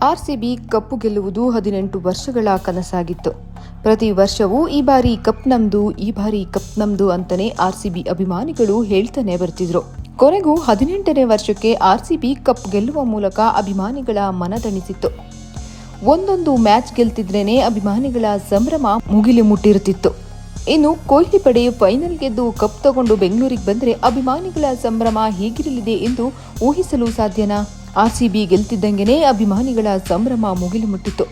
RCB ಕಪ್ಪು ಗೆಲ್ಲುವುದು 18 ವರ್ಷಗಳ ಕನಸಾಗಿತ್ತು. ಪ್ರತಿ ವರ್ಷವೂ ಈ ಬಾರಿ ಕಪ್ ನಮ್ದು ಅಂತಾನೆ ಆರ್ಸಿಬಿ ಅಭಿಮಾನಿಗಳು ಹೇಳ್ತಾನೆ ಬರ್ತಿದ್ರು. ಕೊನೆಗೂ 18ನೇ ವರ್ಷಕ್ಕೆ ಆರ್ಸಿಬಿ ಕಪ್ ಗೆಲ್ಲುವ ಮೂಲಕ ಅಭಿಮಾನಿಗಳ ಮನತಣಿಸಿತ್ತು. ಒಂದೊಂದು ಮ್ಯಾಚ್ ಗೆಲ್ತಿದ್ರೇನೆ ಅಭಿಮಾನಿಗಳ ಸಂಭ್ರಮ ಮುಗಿಲು ಮುಟ್ಟಿರುತ್ತಿತ್ತು. ಇನ್ನು ಕೊಹ್ಲಿ ಪಡೆ ಫೈನಲ್ ಗೆದ್ದು ಕಪ್ ತಗೊಂಡು ಬೆಂಗಳೂರಿಗೆ ಬಂದರೆ ಅಭಿಮಾನಿಗಳ ಸಂಭ್ರಮ ಹೇಗಿರಲಿದೆ ಎಂದು ಊಹಿಸಲು ಸಾಧ್ಯನಾ? ಆರ್ಸಿಬಿ ಗೆಲ್ತಿದ್ದಂಗೆನೇ ಅಭಿಮಾನಿಗಳ ಸಂಭ್ರಮ ಮುಗಿಲು ಮುಟ್ಟಿತ್ತು.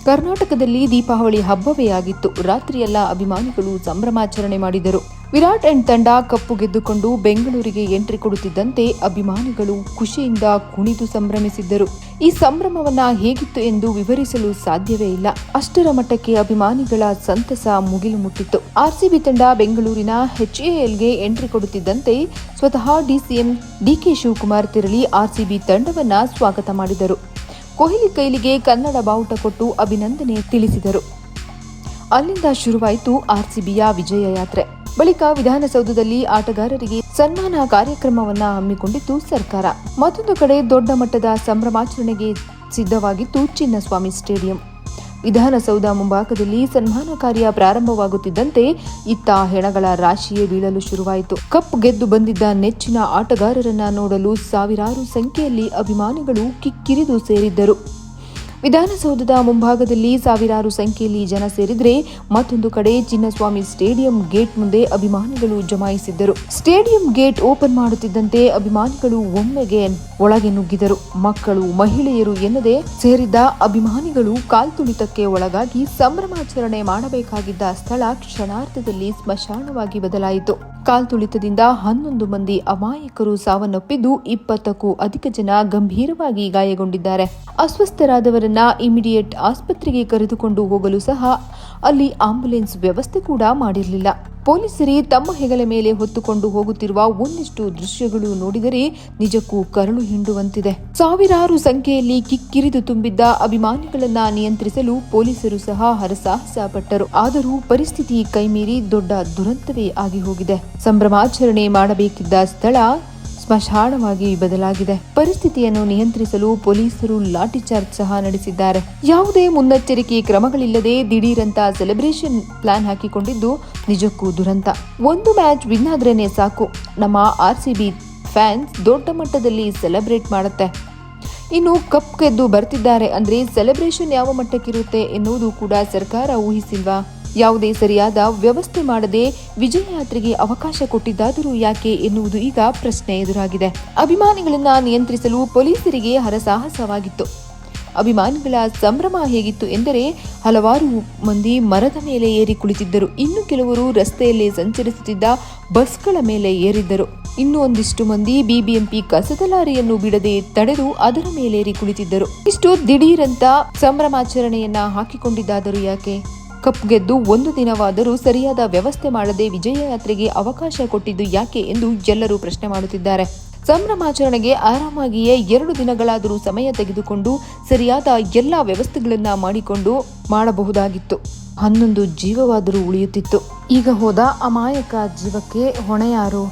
ಕರ್ನಾಟಕದಲ್ಲಿ ದೀಪಾವಳಿ ಹಬ್ಬವೇ ಆಗಿತ್ತು. ರಾತ್ರಿಯೆಲ್ಲ ಅಭಿಮಾನಿಗಳು ಸಂಭ್ರಮಾಚರಣೆ ಮಾಡಿದರು. ವಿರಾಟ್ ಅಂಡ್ ತಂಡ ಕಪ್ಪು ಗೆದ್ದುಕೊಂಡು ಬೆಂಗಳೂರಿಗೆ ಎಂಟ್ರಿ ಕೊಡುತ್ತಿದ್ದಂತೆ ಅಭಿಮಾನಿಗಳು ಖುಷಿಯಿಂದ ಕುಣಿದು ಸಂಭ್ರಮಿಸಿದ್ದರು. ಈ ಸಂಭ್ರಮವನ್ನ ಹೇಗಿತ್ತು ಎಂದು ವಿವರಿಸಲು ಸಾಧ್ಯವೇ ಇಲ್ಲ. ಅಷ್ಟರ ಮಟ್ಟಕ್ಕೆ ಅಭಿಮಾನಿಗಳ ಸಂತಸ ಮುಗಿಲು ಮುಟ್ಟಿತ್ತು. ಆರ್ಸಿಬಿ ತಂಡ ಬೆಂಗಳೂರಿನ HALಗೆ ಎಂಟ್ರಿ ಕೊಡುತ್ತಿದ್ದಂತೆ ಸ್ವತಃ ಡಿಸಿಎಂ ಡಿಕೆ ಶಿವಕುಮಾರ್ ತೆರಳಿ ಆರ್ಸಿಬಿ ತಂಡವನ್ನ ಸ್ವಾಗತ ಮಾಡಿದರು. ಕೊಹ್ಲಿ ಕೈಲಿಗೆ ಕನ್ನಡ ಬಾವುಟ ಕೊಟ್ಟು ಅಭಿನಂದನೆ ತಿಳಿಸಿದರು. ಅಲ್ಲಿಂದ ಶುರುವಾಯಿತು ಆರ್ಸಿಬಿಯ ವಿಜಯ ಯಾತ್ರೆ. ಬಳಿಕ ವಿಧಾನಸೌಧದಲ್ಲಿ ಆಟಗಾರರಿಗೆ ಸನ್ಮಾನ ಕಾರ್ಯಕ್ರಮವನ್ನ ಹಮ್ಮಿಕೊಂಡಿತ್ತು ಸರ್ಕಾರ. ಮತ್ತೊಂದು ಕಡೆ ದೊಡ್ಡ ಮಟ್ಟದ ಸಂಭ್ರಮಾಚರಣೆಗೆ ಸಿದ್ಧವಾಗಿತ್ತು ಚಿನ್ನಸ್ವಾಮಿ ಸ್ಟೇಡಿಯಂ. ವಿಧಾನಸೌಧ ಮುಂಭಾಗದಲ್ಲಿ ಸನ್ಮಾನ ಕಾರ್ಯ ಪ್ರಾರಂಭವಾಗುತ್ತಿದ್ದಂತೆ ಇತ್ತ ಹೆಣಗಳ ರಾಶಿಯೇ ಬೀಳಲು ಶುರುವಾಯಿತು. ಕಪ್ ಗೆದ್ದು ಬಂದಿದ್ದ ನೆಚ್ಚಿನ ಆಟಗಾರರನ್ನ ನೋಡಲು ಸಾವಿರಾರು ಸಂಖ್ಯೆಯಲ್ಲಿ ಅಭಿಮಾನಿಗಳು ಕಿಕ್ಕಿರಿದು ಸೇರಿದ್ದರು. ವಿಧಾನಸೌಧದ ಮುಂಭಾಗದಲ್ಲಿ ಸಾವಿರಾರು ಸಂಖ್ಯೆಯಲ್ಲಿ ಜನ ಸೇರಿದ್ರೆ ಮತ್ತೊಂದು ಕಡೆ ಚಿನ್ನಸ್ವಾಮಿ ಸ್ಟೇಡಿಯಂ ಗೇಟ್ ಮುಂದೆ ಅಭಿಮಾನಿಗಳು ಜಮಾಯಿಸಿದ್ದರು. ಸ್ಟೇಡಿಯಂ ಗೇಟ್ ಓಪನ್ ಮಾಡುತ್ತಿದ್ದಂತೆ ಅಭಿಮಾನಿಗಳು ಒಮ್ಮೆಗೆ ಒಳಗೆ ನುಗ್ಗಿದರು. ಮಕ್ಕಳು, ಮಹಿಳೆಯರು ಎನ್ನದೆ ಸೇರಿದ್ದ ಅಭಿಮಾನಿಗಳು ಕಾಲ್ತುಳಿತಕ್ಕೆ ಒಳಗಾಗಿ ಸಂಭ್ರಮಾಚರಣೆ ಮಾಡಬೇಕಾಗಿದ್ದ ಸ್ಥಳ ಕ್ಷಣಾರ್ಧದಲ್ಲಿ ಸ್ಮಶಾನವಾಗಿ ಬದಲಾಯಿತು. ಕಾಲ್ತುಳಿತದಿಂದ 11 ಮಂದಿ ಅಮಾಯಕರು ಸಾವನ್ನಪ್ಪಿದ್ದು 20ಕ್ಕೂ ಅಧಿಕ ಜನ ಗಂಭೀರವಾಗಿ ಗಾಯಗೊಂಡಿದ್ದಾರೆ. ಅಸ್ವಸ್ಥರಾದವರನ್ನ ಇಮಿಡಿಯೇಟ್ ಆಸ್ಪತ್ರೆಗೆ ಕರೆದುಕೊಂಡು ಹೋಗಲು ಸಹ ಅಲ್ಲಿ ಆಂಬ್ಯುಲೆನ್ಸ್ ವ್ಯವಸ್ಥೆ ಕೂಡ ಮಾಡಿರಲಿಲ್ಲ. ಪೊಲೀಸರೇ ತಮ್ಮ ಹೆಗಲ ಮೇಲೆ ಹೊತ್ತುಕೊಂಡು ಹೋಗುತ್ತಿರುವ ಒಂದಿಷ್ಟು ದೃಶ್ಯಗಳು ನೋಡಿದರೆ ನಿಜಕ್ಕೂ ಕರುಳು ಹಿಂಡುವಂತಿದೆ. ಸಾವಿರಾರು ಸಂಖ್ಯೆಯಲ್ಲಿ ಕಿಕ್ಕಿರಿದು ತುಂಬಿದ್ದ ಅಭಿಮಾನಿಗಳನ್ನ ನಿಯಂತ್ರಿಸಲು ಪೊಲೀಸರು ಸಹ ಹರಸಾಹಸ ಪಟ್ಟರು. ಆದರೂ ಪರಿಸ್ಥಿತಿ ಕೈಮೀರಿ ದೊಡ್ಡ ದುರಂತವೇ ಆಗಿ ಹೋಗಿದೆ. ಸಂಭ್ರಮಾಚರಣೆ ಮಾಡಬೇಕಿದ್ದ ಸ್ಥಳ ಸ್ಮಶಾನವಾಗಿ ಬದಲಾಗಿದೆ. ಪರಿಸ್ಥಿತಿಯನ್ನು ನಿಯಂತ್ರಿಸಲು ಪೊಲೀಸರು ಲಾಠಿ ಚಾರ್ಜ್ ಸಹ ನಡೆಸಿದ್ದಾರೆ. ಯಾವುದೇ ಮುನ್ನೆಚ್ಚರಿಕೆ ಕ್ರಮಗಳಿಲ್ಲದೆ ದಿಢೀರಂತ ಸೆಲೆಬ್ರೇಷನ್ ಪ್ಲಾನ್ ಹಾಕಿಕೊಂಡಿದ್ದು ನಿಜಕ್ಕೂ ದುರಂತ. ಒಂದು ಮ್ಯಾಚ್ ವಿನ್ ಆದ್ರೇನೆ ಸಾಕು, ನಮ್ಮ ಆರ್ಸಿಬಿ ಫ್ಯಾನ್ಸ್ ದೊಡ್ಡ ಮಟ್ಟದಲ್ಲಿ ಸೆಲೆಬ್ರೇಟ್ ಮಾಡುತ್ತೆ. ಇನ್ನು ಕಪ್ ಗೆದ್ದು ಬರ್ತಿದ್ದಾರೆ ಅಂದ್ರೆ ಸೆಲೆಬ್ರೇಷನ್ ಯಾವ ಮಟ್ಟಕ್ಕಿರುತ್ತೆ ಎನ್ನುವುದು ಕೂಡ ಸರ್ಕಾರ ಊಹಿಸಿಲ್ವಾ? ಯಾವುದೇ ಸರಿಯಾದ ವ್ಯವಸ್ಥೆ ಮಾಡದೆ ವಿಜಯ ಯಾತ್ರೆಗೆ ಅವಕಾಶ ಕೊಟ್ಟಿದ್ದಾದರೂ ಯಾಕೆ ಎನ್ನುವುದು ಈಗ ಪ್ರಶ್ನೆ ಎದುರಾಗಿದೆ. ಅಭಿಮಾನಿಗಳನ್ನ ನಿಯಂತ್ರಿಸಲು ಪೊಲೀಸರಿಗೆ ಹರಸಾಹಸವಾಗಿತ್ತು. ಅಭಿಮಾನಿಗಳ ಸಂಭ್ರಮ ಹೇಗಿತ್ತು ಎಂದರೆ ಹಲವಾರು ಮಂದಿ ಮರದ ಮೇಲೆ ಏರಿ ಕುಳಿತಿದ್ದರು. ಇನ್ನು ಕೆಲವರು ರಸ್ತೆಯಲ್ಲಿ ಸಂಚರಿಸುತ್ತಿದ್ದ ಬಸ್ಗಳ ಮೇಲೆ ಏರಿದ್ದರು. ಇನ್ನು ಒಂದಿಷ್ಟು ಮಂದಿ ಬಿಬಿಎಂಪಿ ಕಸದ ಲಾರಿಯನ್ನು ಬಿಡದೆ ತಡೆದು ಅದರ ಮೇಲೇರಿ ಕುಳಿತಿದ್ದರು. ಇಷ್ಟು ದಿಢೀರಂತ ಸಂಭ್ರಮಾಚರಣೆಯನ್ನ ಹಾಕಿಕೊಂಡಿದ್ದಾದರೂ ಯಾಕೆ? ಕಪ್ ಗೆದ್ದು ಒಂದು ದಿನವಾದರೂ ಸರಿಯಾದ ವ್ಯವಸ್ಥೆ ಮಾಡದೆ ವಿಜಯ ಯಾತ್ರೆಗೆ ಅವಕಾಶ ಕೊಟ್ಟಿದ್ದು ಯಾಕೆ ಎಂದು ಎಲ್ಲರೂ ಪ್ರಶ್ನೆ ಮಾಡುತ್ತಿದ್ದಾರೆ. ಸಂಭ್ರಮಾಚರಣೆಗೆ ಆರಾಮಾಗಿಯೇ 2 ದಿನಗಳಾದರೂ ಸಮಯ ತೆಗೆದುಕೊಂಡು ಸರಿಯಾದ ಎಲ್ಲಾ ವ್ಯವಸ್ಥೆಗಳನ್ನ ಮಾಡಿಕೊಂಡು ಮಾಡಬಹುದಾಗಿತ್ತು. 11 ಜೀವವಾದರೂ ಉಳಿಯುತ್ತಿತ್ತು. ಈಗ ಹೋದ ಅಮಾಯಕ ಜೀವಕ್ಕೆ ಹೊಣೆ ಯಾರು?